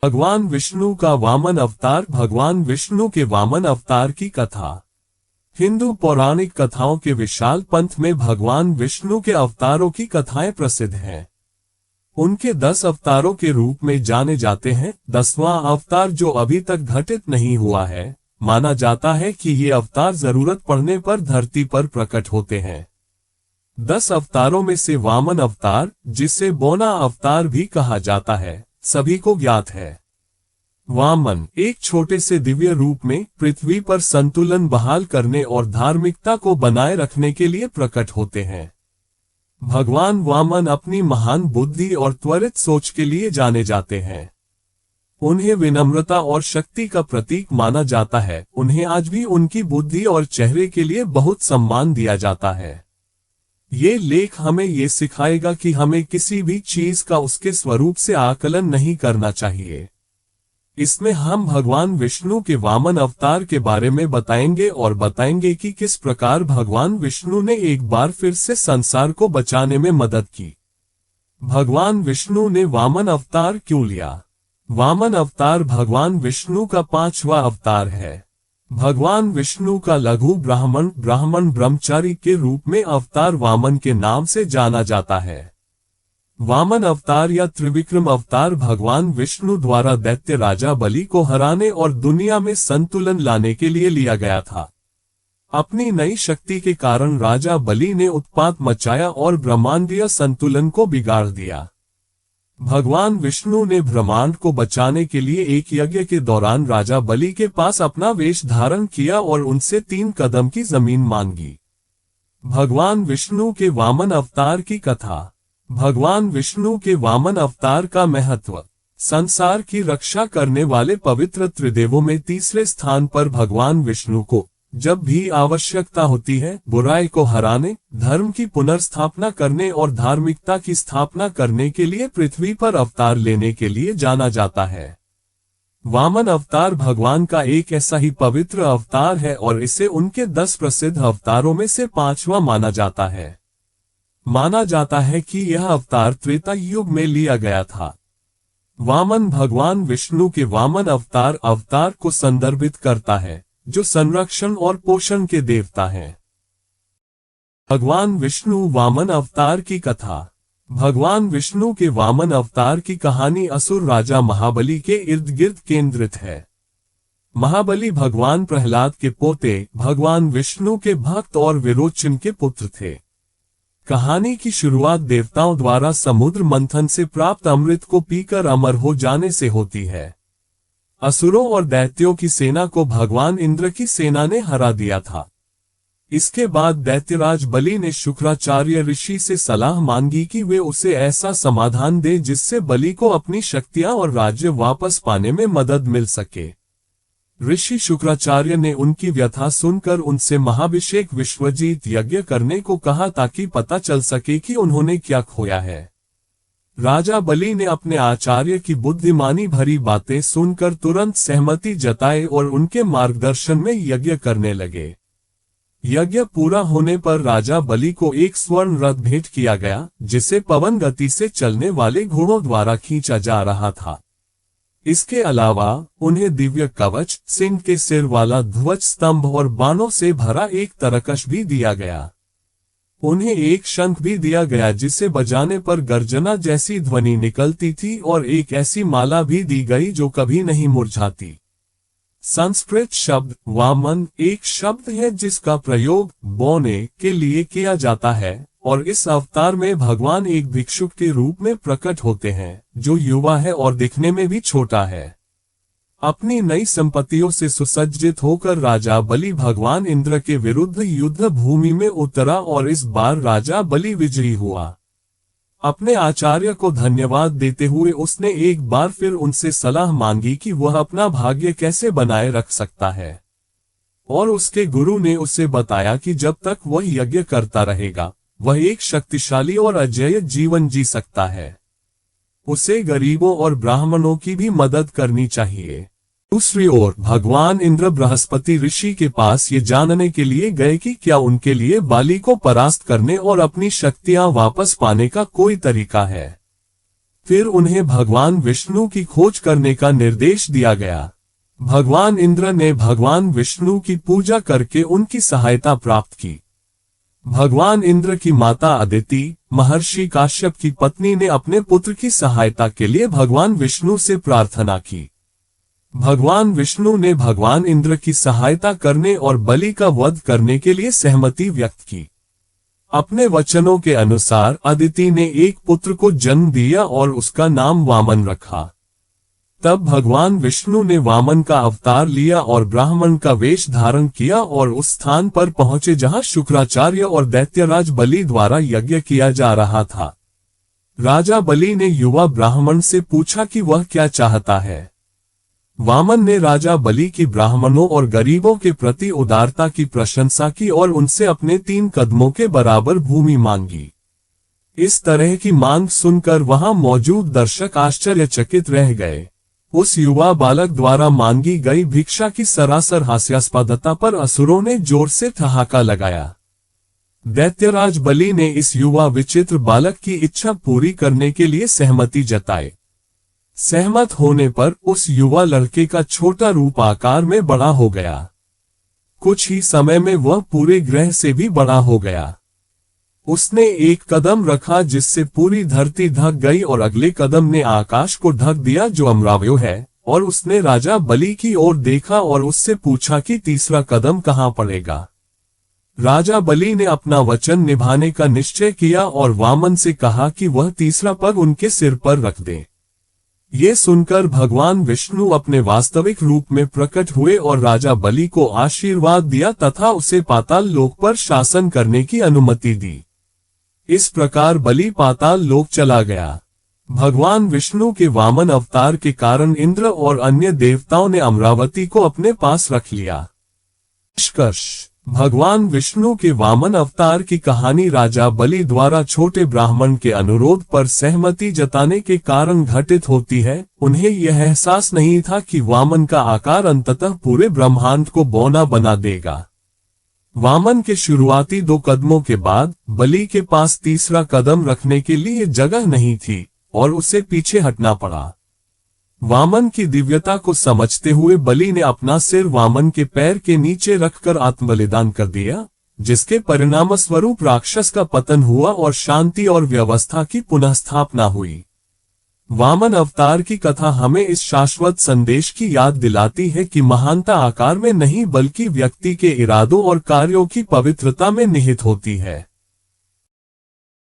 भगवान विष्णु का वामन अवतार। भगवान विष्णु के वामन अवतार की कथा। हिंदू पौराणिक कथाओं के विशाल पंथ में भगवान विष्णु के अवतारों की कथाएं प्रसिद्ध हैं। उनके 10 अवतारों के रूप में जाने जाते हैं। 10वां अवतार जो अभी तक घटित नहीं हुआ है, माना जाता है कि ये अवतार जरूरत पड़ने पर धरती पर प्रकट होते हैं। 10 अवतारों में से वामन अवतार, जिसे बोना अवतार भी कहा जाता है, सभी को ज्ञात है। वामन एक छोटे से दिव्य रूप में पृथ्वी पर संतुलन बहाल करने और धार्मिकता को बनाए रखने के लिए प्रकट होते हैं। भगवान वामन अपनी महान बुद्धि और त्वरित सोच के लिए जाने जाते हैं। उन्हें विनम्रता और शक्ति का प्रतीक माना जाता है। उन्हें आज भी उनकी बुद्धि और चेहरे के लिए बहुत सम्मान दिया जाता है। ये लेख हमें ये सिखाएगा कि हमें किसी भी चीज का उसके स्वरूप से आकलन नहीं करना चाहिए। इसमें हम भगवान विष्णु के वामन अवतार के बारे में बताएंगे और बताएंगे कि किस प्रकार भगवान विष्णु ने एक बार फिर से संसार को बचाने में मदद की। भगवान विष्णु ने वामन अवतार क्यों लिया? वामन अवतार भगवान विष्णु का 5वां अवतार है। भगवान विष्णु का लघु ब्राह्मण ब्रह्मचारी के रूप में अवतार वामन के नाम से जाना जाता है। वामन अवतार या त्रिविक्रम अवतार भगवान विष्णु द्वारा दैत्य राजा बलि को हराने और दुनिया में संतुलन लाने के लिए लिया गया था। अपनी नई शक्ति के कारण राजा बलि ने उत्पात मचाया और ब्रह्मांडीय संतुलन को बिगाड़ दिया। भगवान विष्णु ने ब्रह्मांड को बचाने के लिए एक यज्ञ के दौरान राजा बलि के पास अपना वेश धारण किया और उनसे 3 कदम की जमीन मांगी। भगवान विष्णु के वामन अवतार की कथा। भगवान विष्णु के वामन अवतार का महत्व। संसार की रक्षा करने वाले पवित्र त्रिदेवों में तीसरे स्थान पर भगवान विष्णु को जब भी आवश्यकता होती है बुराई को हराने, धर्म की पुनर्स्थापना करने और धार्मिकता की स्थापना करने के लिए पृथ्वी पर अवतार लेने के लिए जाना जाता है। वामन अवतार भगवान का एक ऐसा ही पवित्र अवतार है और इसे उनके 10 प्रसिद्ध अवतारों में से 5वां माना जाता है। माना जाता है कि यह अवतार त्रेता युग में लिया गया था। वामन भगवान विष्णु के वामन अवतार को संदर्भित करता है, जो संरक्षण और पोषण के देवता हैं। भगवान विष्णु वामन अवतार की कथा। भगवान विष्णु के वामन अवतार की कहानी असुर राजा महाबली के इर्द गिर्द केंद्रित है। महाबली भगवान प्रहलाद के पोते, भगवान विष्णु के भक्त और विरोचन के पुत्र थे। कहानी की शुरुआत देवताओं द्वारा समुद्र मंथन से प्राप्त अमृत को पीकर अमर हो जाने से होती है। असुरों और दैत्यों की सेना को भगवान इंद्र की सेना ने हरा दिया था। इसके बाद दैत्यराज बलि ने शुक्राचार्य ऋषि से सलाह मांगी कि वे उसे ऐसा समाधान दे जिससे बलि को अपनी शक्तियां और राज्य वापस पाने में मदद मिल सके। ऋषि शुक्राचार्य ने उनकी व्यथा सुनकर उनसे महाभिषेक विश्वजीत यज्ञ करने को कहा ताकि पता चल सके कि उन्होंने क्या खोया है। राजा बलि ने अपने आचार्य की बुद्धिमानी भरी बातें सुनकर तुरंत सहमति जताई और उनके मार्गदर्शन में यज्ञ करने लगे। यज्ञ पूरा होने पर राजा बलि को एक स्वर्ण रथ भेंट किया गया, जिसे पवन गति से चलने वाले घोड़ों द्वारा खींचा जा रहा था। इसके अलावा उन्हें दिव्य कवच, सिंह के सिर वाला ध्वज स्तंभ और बाणों से भरा एक तरकश भी दिया गया। उन्हें एक शंख भी दिया गया जिसे बजाने पर गर्जना जैसी ध्वनि निकलती थी और एक ऐसी माला भी दी गई जो कभी नहीं मुरझाती। संस्कृत शब्द वामन एक शब्द है जिसका प्रयोग बोने के लिए किया जाता है और इस अवतार में भगवान एक भिक्षुक के रूप में प्रकट होते हैं, जो युवा है और दिखने में भी छोटा है। अपनी नई संपत्तियों से सुसज्जित होकर राजा बलि भगवान इंद्र के विरुद्ध युद्ध भूमि में उतरा और इस बार राजा बलि विजयी हुआ। अपने आचार्य को धन्यवाद देते हुए उसने एक बार फिर उनसे सलाह मांगी कि वह अपना भाग्य कैसे बनाए रख सकता है, और उसके गुरु ने उसे बताया कि जब तक वह यज्ञ करता रहेगा वह एक शक्तिशाली और अजेय जीवन जी सकता है। उसे गरीबों और ब्राह्मणों की भी मदद करनी चाहिए। दूसरी ओर भगवान इंद्र बृहस्पति ऋषि के पास ये जानने के लिए गए कि क्या उनके लिए बाली को परास्त करने और अपनी शक्तियां वापस पाने का कोई तरीका है। फिर उन्हें भगवान विष्णु की खोज करने का निर्देश दिया गया। भगवान इंद्र ने भगवान विष्णु की पूजा करके उनकी सहायता प्राप्त की। भगवान इंद्र की माता अदिति, महर्षि काश्यप की पत्नी, ने अपने पुत्र की सहायता के लिए भगवान विष्णु से प्रार्थना की। भगवान विष्णु ने भगवान इंद्र की सहायता करने और बलि का वध करने के लिए सहमति व्यक्त की। अपने वचनों के अनुसार अदिति ने एक पुत्र को जन्म दिया और उसका नाम वामन रखा। तब भगवान विष्णु ने वामन का अवतार लिया और ब्राह्मण का वेश धारण किया और उस स्थान पर पहुंचे जहां शुक्राचार्य और दैत्यराज बलि द्वारा यज्ञ किया जा रहा था। राजा बलि ने युवा ब्राह्मण से पूछा कि वह क्या चाहता है। वामन ने राजा बलि की ब्राह्मणों और गरीबों के प्रति उदारता की प्रशंसा की और उनसे अपने 3 कदमों के बराबर भूमि मांगी। इस तरह की मांग सुनकर वहां मौजूद दर्शक आश्चर्यचकित रह गए। उस युवा बालक द्वारा मांगी गई भिक्षा की सरासर हास्यास्पदता पर असुरों ने जोर से ठहाका लगाया। दैत्यराज बलि ने इस युवा विचित्र बालक की इच्छा पूरी करने के लिए सहमति जताई। सहमत होने पर उस युवा लड़के का छोटा रूप आकार में बड़ा हो गया। कुछ ही समय में वह पूरे ग्रह से भी बड़ा हो गया। उसने एक कदम रखा जिससे पूरी धरती ढक गई और अगले कदम ने आकाश को ढक दिया जो अमराव्यो है, और उसने राजा बलि की ओर देखा और उससे पूछा कि तीसरा कदम कहां पड़ेगा। राजा बलि ने अपना वचन निभाने का निश्चय किया और वामन से कहा कि वह तीसरा पग उनके सिर पर रख दे। ये सुनकर भगवान विष्णु अपने वास्तविक रूप में प्रकट हुए और राजा बलि को आशीर्वाद दिया तथा उसे पाताल लोक पर शासन करने की अनुमति दी। इस प्रकार बलि पाताल लोक चला गया। भगवान विष्णु के वामन अवतार के कारण इंद्र और अन्य देवताओं ने अमरावती को अपने पास रख लिया। निष्कर्ष: भगवान विष्णु के वामन अवतार की कहानी राजा बलि द्वारा छोटे ब्राह्मण के अनुरोध पर सहमति जताने के कारण घटित होती है। उन्हें यह एहसास नहीं था कि वामन का आकार अंततः पूरे ब्रह्मांड को बौना बना देगा। वामन के शुरुआती 2 कदमों के बाद बलि के पास तीसरा कदम रखने के लिए जगह नहीं थी और उसे पीछे हटना पड़ा। वामन की दिव्यता को समझते हुए बलि ने अपना सिर वामन के पैर के नीचे रखकर आत्मबलिदान कर दिया, जिसके परिणामस्वरूप राक्षस का पतन हुआ और शांति और व्यवस्था की पुनःस्थापना हुई। वामन अवतार की कथा हमें इस शाश्वत संदेश की याद दिलाती है कि महानता आकार में नहीं बल्कि व्यक्ति के इरादों और कार्यों की पवित्रता में निहित होती है।